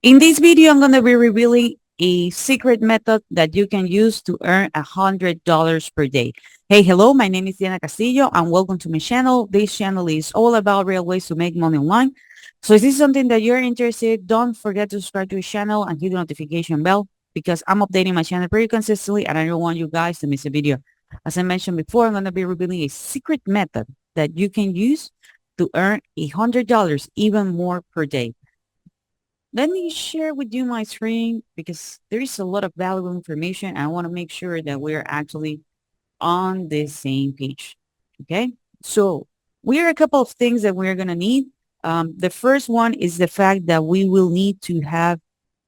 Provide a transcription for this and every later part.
In this video, I'm going to be revealing a secret method that you can use to earn $100 per day. Hey, hello, my name is Diana Castillo and welcome to my channel. This channel is all about real ways to make money online. So if this is something that you're interested, don't forget to subscribe to the channel and hit the notification bell because I'm updating my channel pretty consistently and I don't want you guys to miss a video. As I mentioned before, I'm going to be revealing a secret method that you can use to earn $100, even more per day. Let me share with you my screen because there is a lot of valuable information. I want to make sure that we're actually on the same page. Okay. So we are a couple of things that we're going to need. The first one is the fact that we will need to have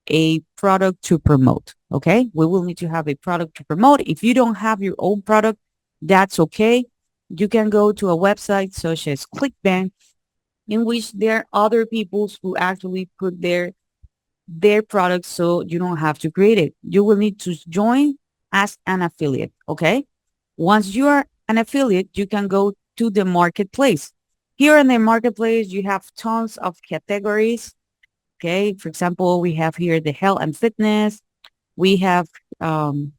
a product to promote. Okay. We will need to have a product to promote. If you don't have your own product, that's okay. You can go to a website such as ClickBank in which there are other people who actually put their products so you don't have to create it. You will need to join as an affiliate, okay? Once you are an affiliate, you can go to the marketplace. Here in the marketplace, you have tons of categories, okay? For example, we have here the health and fitness. We have um,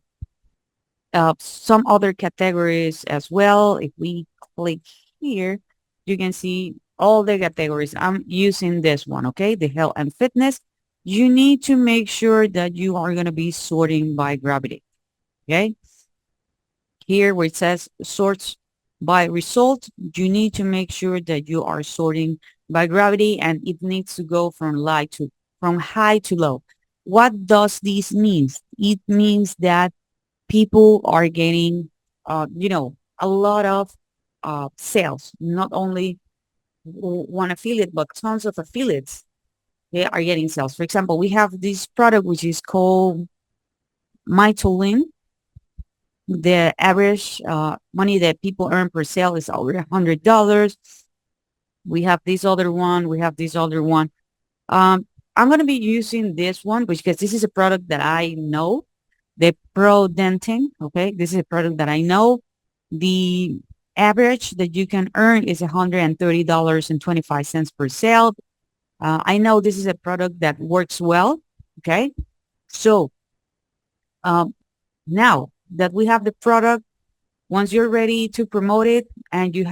some other categories as well. If we click here, you can see all the categories. I'm using this one, okay? The health and fitness. You need to make sure that you are going to be sorting by gravity, okay? Here where it says sorts by result, you need to make sure that you are sorting by gravity and it needs to go from high to low. What does this mean? It means that people are getting, a lot of sales, not only one affiliate, but tons of affiliates. They are getting sales. For example, we have this product, which is called Mytolin. The average money that people earn per sale is over $100. We have this other one. We have this other one. I'm going to be using this one because this is a product that I know, the Pro Dentin. Okay. This is a product that I know. The average that you can earn is $130.25 per sale. I know this is a product that works well. Okay. So um, now that we have the product, once you're ready to promote it and you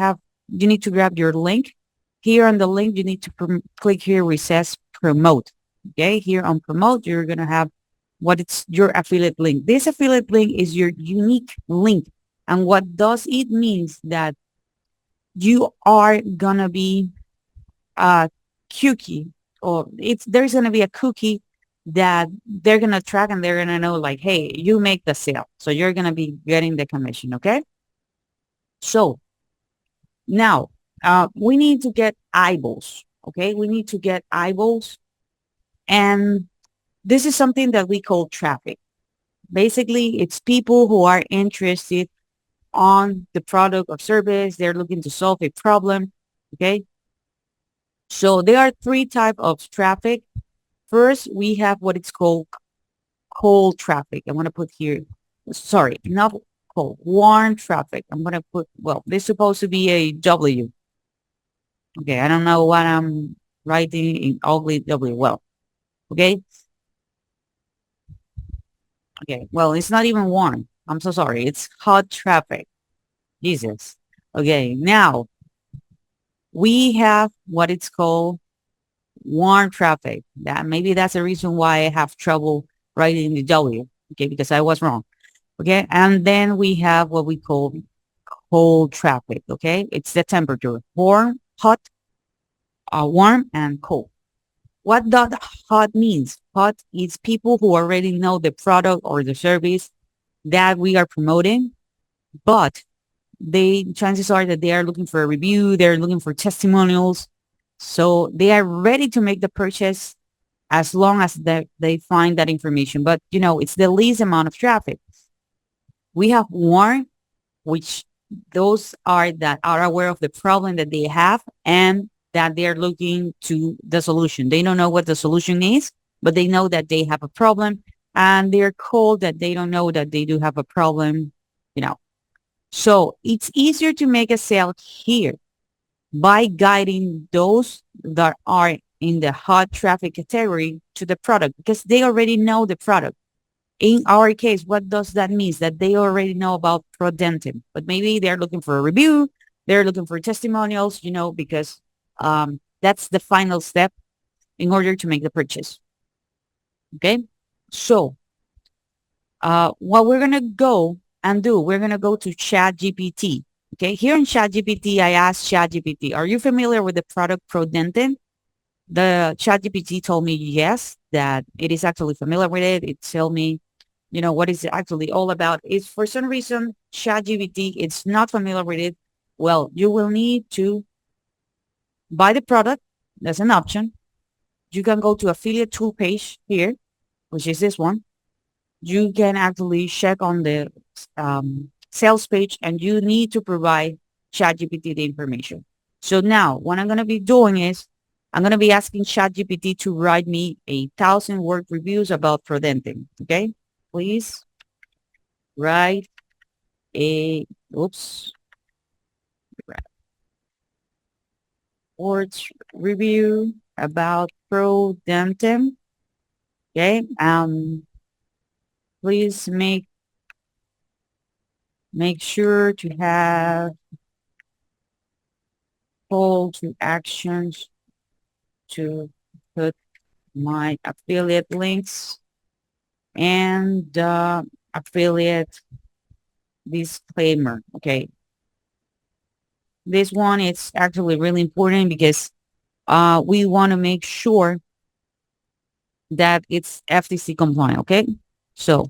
need to grab your link. Here on the link, you need to click here where it says promote. Okay. Here on promote, you're going to have what it's your affiliate link. This affiliate link is your unique link. And what does it means that you are going to be a cookie or there's going to be a cookie that they're going to track and they're going to know like, hey, you make the sale. So you're going to be getting the commission. Okay. So now we need to get eyeballs. Okay. We need to get eyeballs. And this is something that we call traffic. Basically, it's people who are interested on the product or service. They're looking to solve a problem. Okay. So there are three types of traffic. First, we have what it's called cold traffic. I'm going to put here, sorry, not cold, warm traffic. I'm going to put, well, this is supposed to be a W. Okay. I don't know what I'm writing in ugly W. Well, okay. Okay. Well, it's not even warm. I'm so sorry. It's hot traffic. Jesus. Okay. Now we have what it's called warm traffic. That maybe that's the reason why I have trouble writing the W. Okay. Because I was wrong. Okay. And then we have what we call cold traffic. Okay. It's the temperature, warm, hot, warm and cold. What does hot means? Hot is people who already know the product or the service that we are promoting, but chances are that they are looking for a review, they're looking for testimonials. So they are ready to make the purchase as long as they find that information. But it's the least amount of traffic. We have warm, which those are that are aware of the problem that they have and that they're looking to the solution. They don't know what the solution is, but they know that they have a problem and they're cold that they don't know that they do have a problem, you know. So it's easier to make a sale here by guiding those that are in the hot traffic category to the product because they already know the product. In our case, what does that mean? That they already know about Prodentin, but maybe they're looking for a review, they're looking for testimonials, because that's the final step in order to make the purchase. Okay. So what we're going to go and do, we're going to go to ChatGPT. Okay. Here in ChatGPT, I asked ChatGPT, are you familiar with the product Prodentin? The ChatGPT told me yes, that it is actually familiar with it. It told me, what is it actually all about. Is for some reason, ChatGPT, it's not familiar with it. Well, you will need to buy the product. That's an option. You can go to affiliate tool page here, which is this one. You can actually check on the sales page and you need to provide ChatGPT the information. So now what I'm going to be doing is I'm going to be asking ChatGPT to write me 1,000-word reviews about Prodentin. Okay. Please write a, oops, words review about Prodentin. Okay. Please make sure to have call to actions to put my affiliate links and affiliate disclaimer. Okay. This one is actually really important because we want to make sure that it's FTC compliant. Okay. So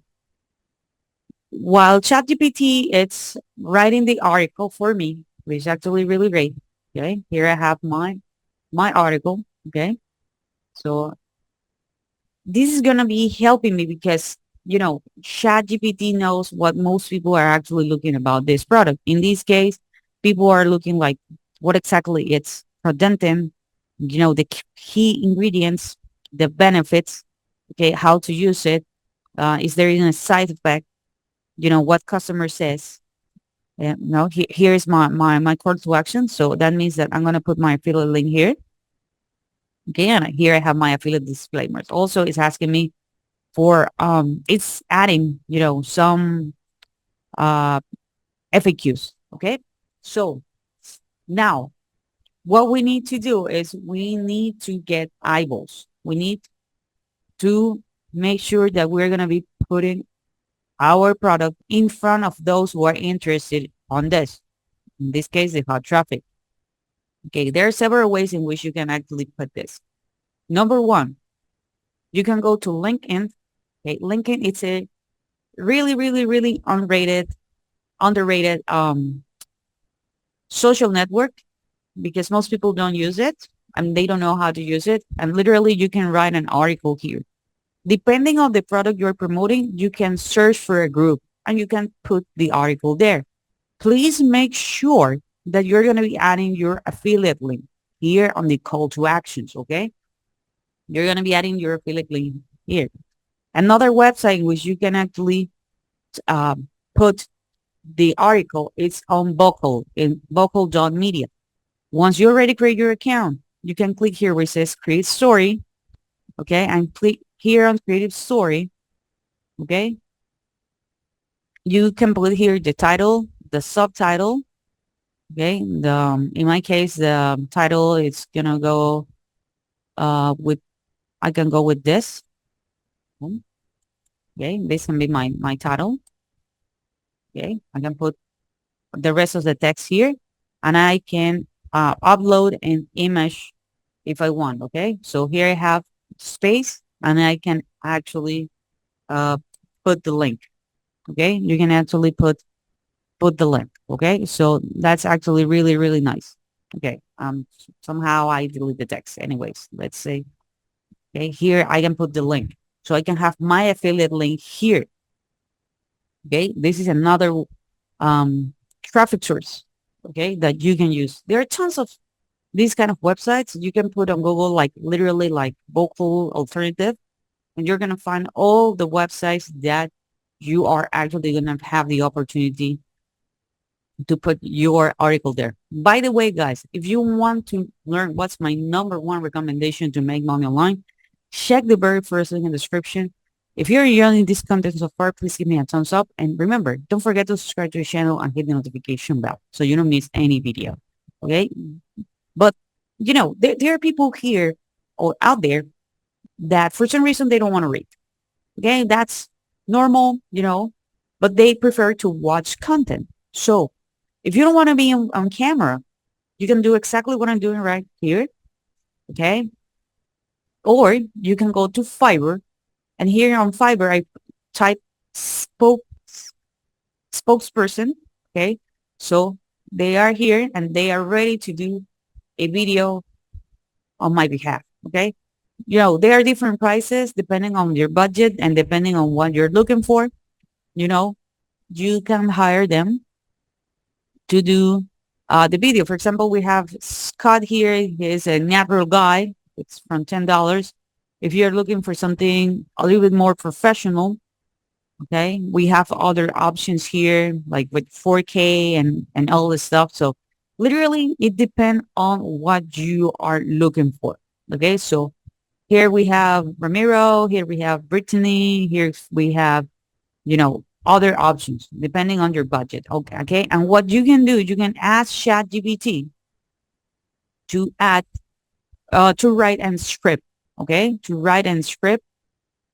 while ChatGPT it's writing the article for me, which is actually really great. Okay. Here I have my article. Okay. So this is going to be helping me because, ChatGPT knows what most people are actually looking about this product. In this case, people are looking like what exactly it's Prodentin, the key ingredients, the benefits, okay, how to use it. Is there even a side effect? What customer says. No, here's my call to action. So that means that I'm going to put my affiliate link here. Okay, and here I have my affiliate disclaimers. Also, it's asking me for it's adding some uh FAQs. Okay, so now what we need to do is we need to get eyeballs. We need to make sure that we're going to be putting our product in front of those who are interested on this, in this case the hot traffic. Okay, there are several ways in which you can actually put this. Number one, you can go to LinkedIn. Okay, LinkedIn, it's a really, really, really underrated social network because most people don't use it and they don't know how to use it. And literally you can write an article here. Depending on the product you're promoting, you can search for a group and you can put the article there. Please make sure that you're going to be adding your affiliate link here on the call to actions. Okay. You're going to be adding your affiliate link here. Another website in which you can actually put the article is on Vocal in vocal.media. Once you already create your account, you can click here where it says create story. Okay. And click here on creative story. Okay. You can put here the title, the subtitle. Okay. In my case, the title is going to go I can go with this. Okay. This can be my title. Okay. I can put the rest of the text here and I can upload an image if I want. Okay. So here I have space and I can actually put the link. Okay. You can actually put the link. Okay. So that's actually really, really nice. Okay. Somehow I delete the text. Anyways, let's say, okay, here I can put the link. So I can have my affiliate link here. Okay. This is another traffic source, okay, that you can use. There are tons of these kind of websites you can put on Google, like literally like vocal alternative, and you're going to find all the websites that you are actually going to have the opportunity to put your article there. By the way, guys, if you want to learn what's my number one recommendation to make money online, check the very first link in the description. If you're enjoying this content so far, please give me a thumbs up. And remember, don't forget to subscribe to the channel and hit the notification bell so you don't miss any video. Okay? But, there are people here or out there that for some reason they don't want to read. Okay? That's normal, but they prefer to watch content. So if you don't want to be on camera, you can do exactly what I'm doing right here. Okay. Or you can go to Fiverr, and here on Fiverr, I type spokesperson. Okay. So they are here and they are ready to do a video on my behalf. Okay. There are different prices depending on your budget and depending on what you're looking for. You know, you can hire them to do the video. For example, we have Scott here. He is a natural guy. It's from $10. If you're looking for something a little bit more professional, okay, we have other options here, like with 4K and all this stuff. So literally, it depends on what you are looking for. Okay, so here we have Ramiro. Here we have Brittany. Here we have other options depending on your budget. Okay. Okay. And what you can do, you can ask ChatGPT to add, to write and script. Okay. To write and script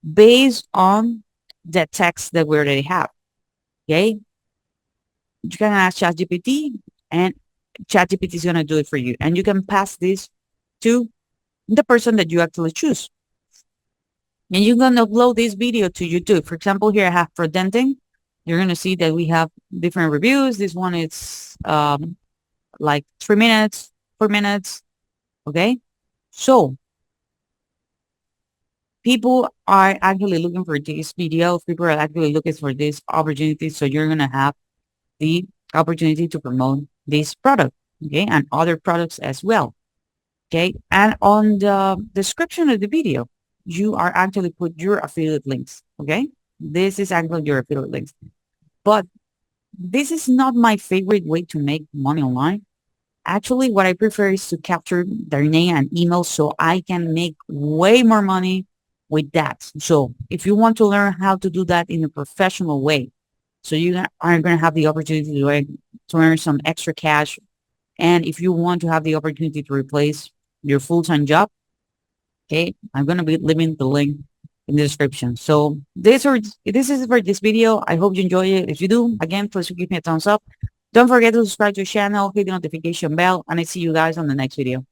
based on the text that we already have. Okay. You can ask ChatGPT and ChatGPT is going to do it for you. And you can pass this to the person that you actually choose. And you're going to upload this video to YouTube. For example, here I have for denting. You're going to see that we have different reviews. This one is like 3 minutes, 4 minutes. Okay. So people are actually looking for this video. People are actually looking for this opportunity. So you're going to have the opportunity to promote this product. Okay. And other products as well. Okay. And on the description of the video, you are actually put your affiliate links. Okay. This is actually your affiliate links. But this is not my favorite way to make money online. Actually, what I prefer is to capture their name and email so I can make way more money with that. So if you want to learn how to do that in a professional way, so you are going to have the opportunity to earn some extra cash. And if you want to have the opportunity to replace your full-time job, okay, I'm going to be leaving the link in the description. So this is for this video. I hope you enjoy it. If you do, again, please give me a thumbs up. Don't forget to subscribe to the channel, hit the notification bell, and I see you guys on the next video.